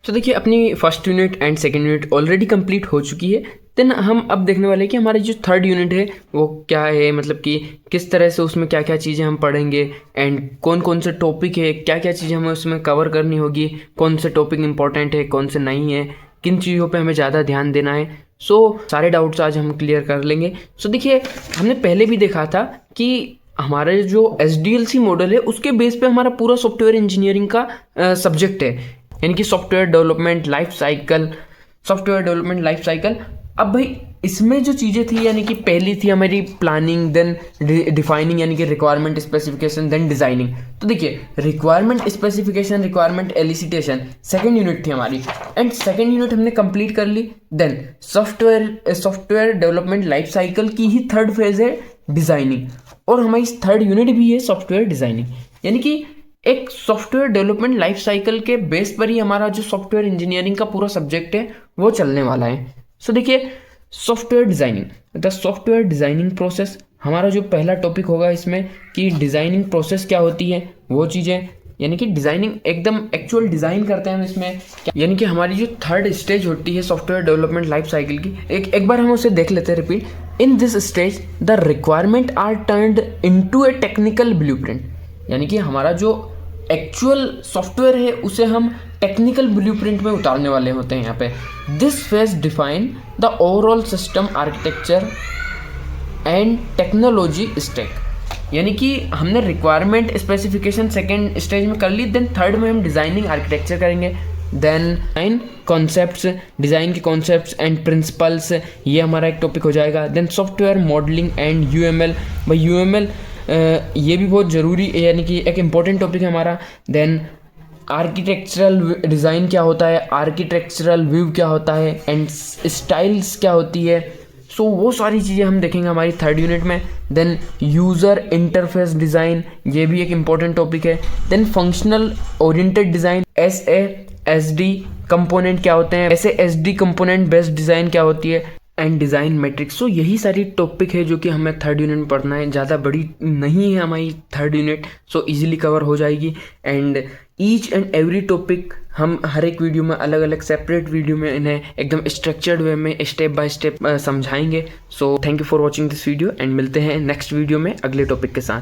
तो देखिए अपनी first unit and second unit already complete हो चुकी है। देन हम अब देखने वाले हैं कि हमारी जो थर्ड यूनिट है वो क्या है, मतलब कि किस तरह से उसमें क्या क्या चीज़ें हम पढ़ेंगे एंड कौन कौन से टॉपिक है, क्या क्या चीज़ें हमें उसमें कवर करनी होगी, कौन से टॉपिक इंपॉर्टेंट है कौन से नहीं है, किन चीज़ों पे हमें ज़्यादा ध्यान देना है। सारे डाउट्स आज हम क्लियर कर लेंगे। देखिए हमने पहले भी देखा था कि हमारे जो SDLC मॉडल है उसके बेस पे हमारा पूरा सॉफ्टवेयर इंजीनियरिंग का सब्जेक्ट है, यानी कि सॉफ्टवेयर डेवलपमेंट लाइफ साइकिल। अब भाई इसमें जो चीज़ें थी, यानी कि पहली थी हमारी प्लानिंग, देन डिफाइनिंग यानी कि रिक्वायरमेंट स्पेसिफिकेशन, देन डिज़ाइनिंग। तो देखिए requirement specification, requirement elicitation second unit थी हमारी, एंड सेकंड यूनिट हमने कंप्लीट कर ली। Then software development life cycle की ही थर्ड फेज है डिज़ाइनिंग, और हमारी थर्ड यूनिट भी है सॉफ्टवेयर डिज़ाइनिंग। यानी कि एक सॉफ्टवेयर डेवलपमेंट लाइफ साइकिल के बेस पर ही हमारा जो सॉफ्टवेयर इंजीनियरिंग का पूरा सब्जेक्ट है वो चलने वाला है। देखिए software designing, the software designing process हमारा जो पहला टॉपिक होगा इसमें, कि डिज़ाइनिंग प्रोसेस क्या होती है वो चीज़ें, यानी कि डिज़ाइनिंग एकदम एक्चुअल डिज़ाइन करते हैं इसमें, यानी कि हमारी जो थर्ड स्टेज होती है सॉफ्टवेयर डेवलपमेंट लाइफ साइकिल की, एक बार हम उसे देख लेते हैं repeat. In this stage the requirement are turned into a technical blueprint, यानी कि हमारा जो एक्चुअल सॉफ्टवेयर है उसे हम टेक्निकल ब्लूप्रिंट में उतारने वाले होते हैं यहाँ पे। This phase define the overall system architecture and technology stack, यानी कि हमने रिक्वायरमेंट स्पेसिफिकेशन सेकेंड स्टेज में कर ली, देन थर्ड में हम डिज़ाइनिंग आर्किटेक्चर करेंगे, देन डिज़ाइन के कॉन्सेप्ट्स एंड प्रिंसिपल्स, ये हमारा एक टॉपिक हो जाएगा। Then software modelling and UML, भाई UML ये भी बहुत ज़रूरी है, यानी कि एक इम्पॉर्टेंट टॉपिक है हमारा। देन आर्किटेक्चरल डिज़ाइन क्या होता है, आर्किटेक्चरल व्यू क्या होता है, एंड स्टाइल्स क्या होती है। वो सारी चीज़ें हम देखेंगे हमारी थर्ड यूनिट में। देन यूज़र इंटरफेस डिज़ाइन, ये भी एक इम्पॉर्टेंट टॉपिक है। Then functional oriented design, SASD component क्या होते हैं, SASD कंपोनेंट बेस्ड डिज़ाइन क्या होती है, एंड डिज़ाइन मैट्रिक्स। यही सारी टॉपिक है जो कि हमें थर्ड यूनिट में पढ़ना है। ज़्यादा बड़ी नहीं है हमारी थर्ड यूनिट, इजीली कवर हो जाएगी। And each and every topic हम हर एक वीडियो में अलग अलग सेपरेट वीडियो में इन्हें एकदम स्ट्रक्चर्ड वे में स्टेप बाय स्टेप समझाएंगे। Thank you for watching this video, and मिलते हैं नेक्स्ट वीडियो में अगले टॉपिक के साथ।